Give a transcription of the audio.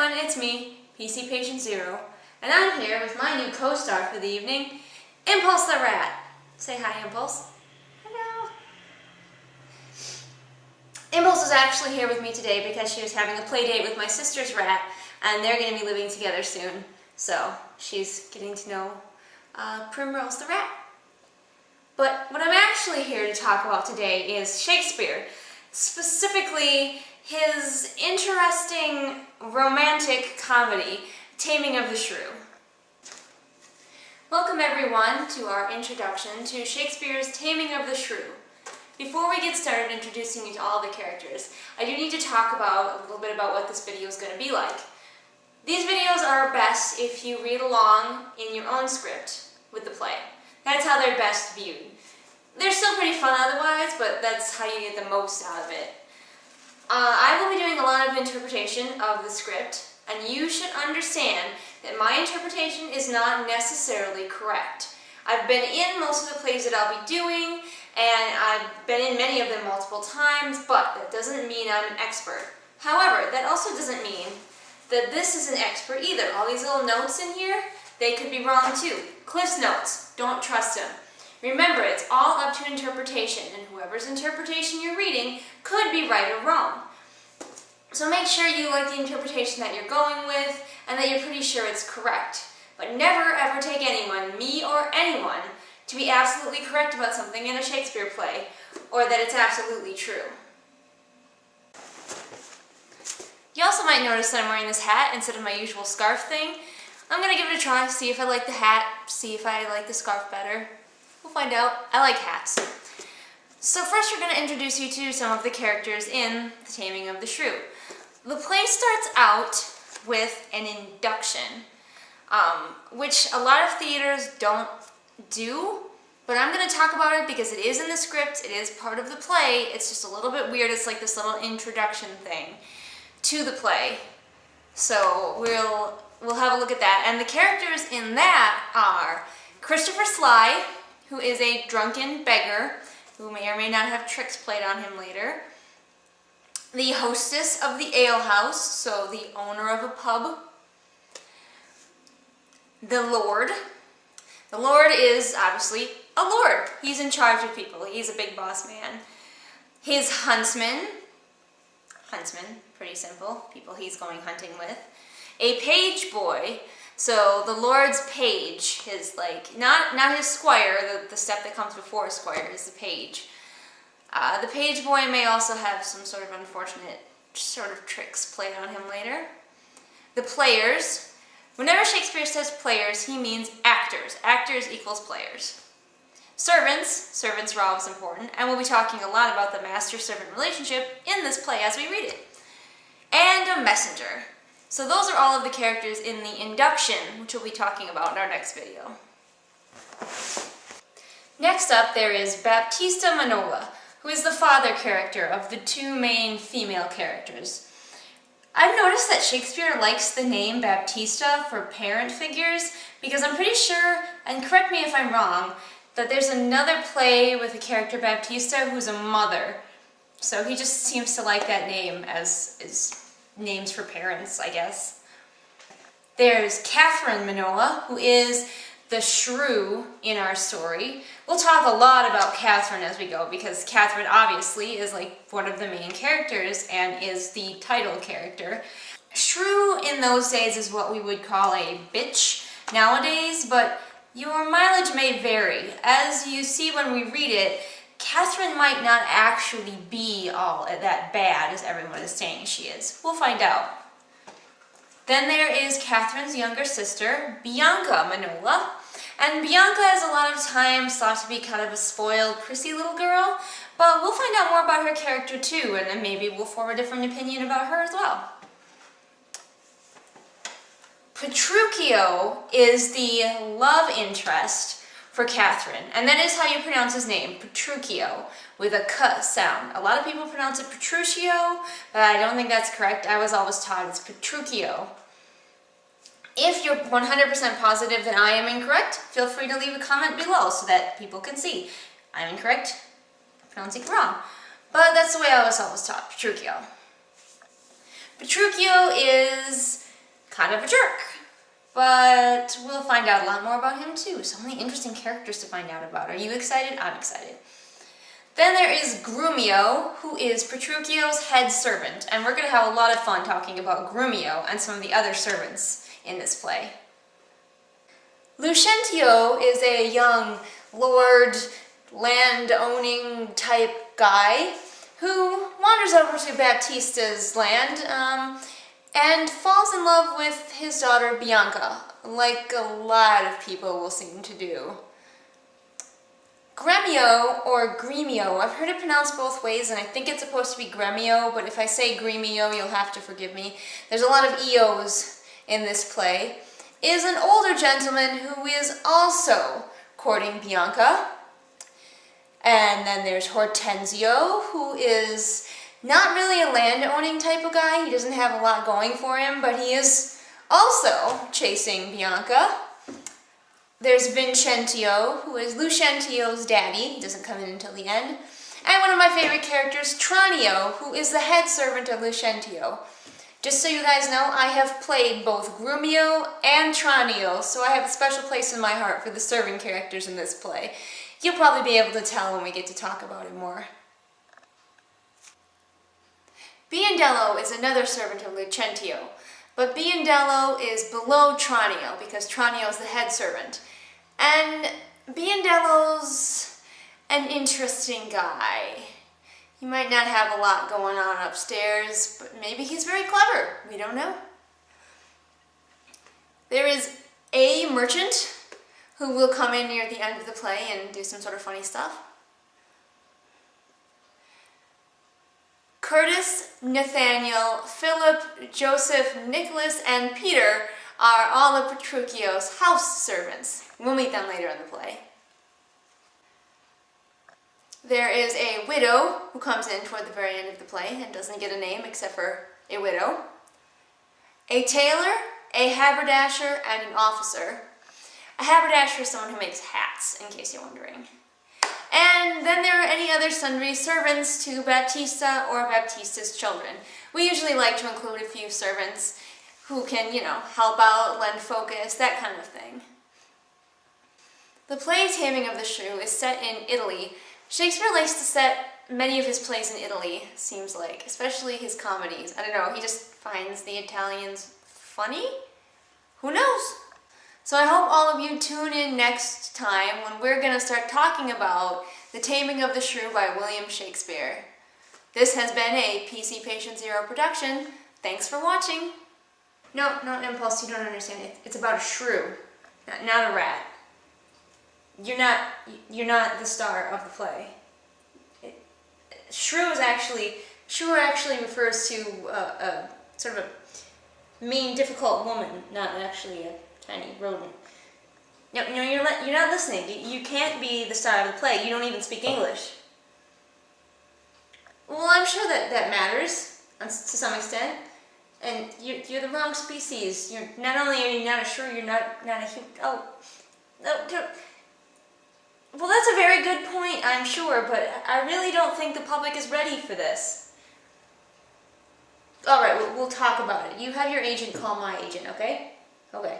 everyone, it's me, PCPatientZero, and I'm here with my new co-star for the evening, Impulse the Rat. Say hi, Impulse. Hello. Impulse is actually here with me today because she was having a play date with my sister's rat, and they're going to be living together soon. So she's getting to know Primrose the Rat. But what I'm actually here to talk about today is Shakespeare, specifically his interesting romantic comedy, Taming of the Shrew. Welcome everyone to our introduction to Shakespeare's Taming of the Shrew. Before we get started introducing you to all the characters, I do need to talk about a little bit about what this video is going to be like. These videos are best if you read along in your own script with the play. That's how they're best viewed. They're still pretty fun otherwise, but that's how you get the most out of it. I will be doing a lot of interpretation of the script, and you should understand that my interpretation is not necessarily correct. I've been in most of the plays that I'll be doing, and I've been in many of them multiple times, but that doesn't mean I'm an expert. However, that also doesn't mean that this is an expert either. All these little notes in here, they could be wrong too. Cliff's notes, don't trust them. Remember, it's all up to interpretation, and whoever's interpretation you're reading could be right or wrong. So make sure you like the interpretation that you're going with, and that you're pretty sure it's correct. But never ever take anyone, me or anyone, to be absolutely correct about something in a Shakespeare play, or that it's absolutely true. You also might notice that I'm wearing this hat instead of my usual scarf thing. I'm going to give it a try, see if I like the hat, see if I like the scarf better. We'll find out. I like hats. So first we're going to introduce you to some of the characters in The Taming of the Shrew. The play starts out with an induction, which a lot of theaters don't do, but I'm going to talk about it because it is in the script, it is part of the play, it's just a little bit weird, it's like this little introduction thing to the play. So we'll have a look at that, and the characters in that are Christopher Sly, who is a drunken beggar, who may or may not have tricks played on him later. The hostess of the alehouse, so the owner of a pub. The Lord. The Lord is obviously a lord. He's in charge of people. He's a big boss man. His huntsman. Huntsman, pretty simple. People he's going hunting with. A page boy. So the Lord's page, his not his squire, the step that comes before a squire is the page. The page boy may also have some sort of unfortunate sort of tricks played on him later. The players. Whenever Shakespeare says players, he means actors. Actors equals players. Servants. Servants are always important, and we'll be talking a lot about the master-servant relationship in this play as we read it. And a messenger. So those are all of the characters in the induction, which we'll be talking about in our next video. Next up, there is Baptista Manola, who is the father character of the two main female characters. I've noticed that Shakespeare likes the name Baptista for parent figures because I'm pretty sure, and correct me if I'm wrong, that there's another play with a character Baptista who's a mother. So he just seems to like that name as names for parents, I guess. There's Catherine Manola, who is the shrew in our story. We'll talk a lot about Catherine as we go, because Catherine obviously is like one of the main characters and is the title character. Shrew in those days is what we would call a bitch nowadays, but your mileage may vary. As you see when we read it, Catherine might not actually be all that bad as everyone is saying she is. We'll find out. Then there is Catherine's younger sister, Bianca Manola. And Bianca is a lot of times thought to be kind of a spoiled, prissy little girl, but we'll find out more about her character too, and then maybe we'll form a different opinion about her as well. Petruchio is the love interest for Catherine, and that is how you pronounce his name, Petruchio, with a k sound. A lot of people pronounce it Petruchio, but I don't think that's correct. I was always taught it's Petruchio. If you're 100% positive that I am incorrect, feel free to leave a comment below so that people can see. I'm incorrect, I'm pronouncing it wrong. But that's the way I was always taught, Petruchio. Petruchio is kind of a jerk. But we'll find out a lot more about him too. So many interesting characters to find out about. Are you excited? I'm excited. Then there is Grumio, who is Petruchio's head servant, and we're going to have a lot of fun talking about Grumio and some of the other servants in this play. Lucentio is a young lord, land-owning type guy who wanders over to Baptista's land and falls in love with his daughter Bianca, like a lot of people will seem to do. Gremio, or Gremio, I've heard it pronounced both ways, and I think it's supposed to be Gremio, but if I say Gremio, you'll have to forgive me. There's a lot of EOs in this play, is an older gentleman who is also courting Bianca. And then there's Hortensio, who is not really a land-owning type of guy. He doesn't have a lot going for him, but he is also chasing Bianca. There's Vincentio, who is Lucentio's daddy. He doesn't come in until the end. And one of my favorite characters, Tranio, who is the head servant of Lucentio. Just so you guys know, I have played both Grumio and Tranio, so I have a special place in my heart for the serving characters in this play. You'll probably be able to tell when we get to talk about it more. Biondello is another servant of Lucentio, but Biondello is below Tranio because Tranio is the head servant. And Biondello's an interesting guy. He might not have a lot going on upstairs, but maybe he's very clever. We don't know. There is a merchant who will come in near the end of the play and do some sort of funny stuff. Curtis, Nathaniel, Philip, Joseph, Nicholas, and Peter are all of Petruchio's house servants. We'll meet them later in the play. There is a widow who comes in toward the very end of the play and doesn't get a name except for a widow. A tailor, a haberdasher, and an officer. A haberdasher is someone who makes hats, in case you're wondering. And then there are any other sundry servants to Baptista or Baptista's children. We usually like to include a few servants who can, help out, lend focus, that kind of thing. The play Taming of the Shrew is set in Italy. Shakespeare likes to set many of his plays in Italy, seems like, especially his comedies. I don't know, he just finds the Italians funny? Who knows? So I hope all of you tune in next time when we're going to start talking about The Taming of the Shrew by William Shakespeare. This has been a PCPatientZero production. Thanks for watching. No, Impulse, you don't understand. It's about a shrew, not a rat. You're not the star of the play. Shrew actually refers to a sort of a mean, difficult woman, not actually a tiny rodent. No, you're not listening. You can't be the star of the play. You don't even speak English. Well, I'm sure that matters to some extent. And you're the wrong species. You're not only are you not a shrew, you're not a human. Oh, no. Well, that's a very good point, I'm sure, but I really don't think the public is ready for this. All right, we'll talk about it. You have your agent call my agent, okay? Okay.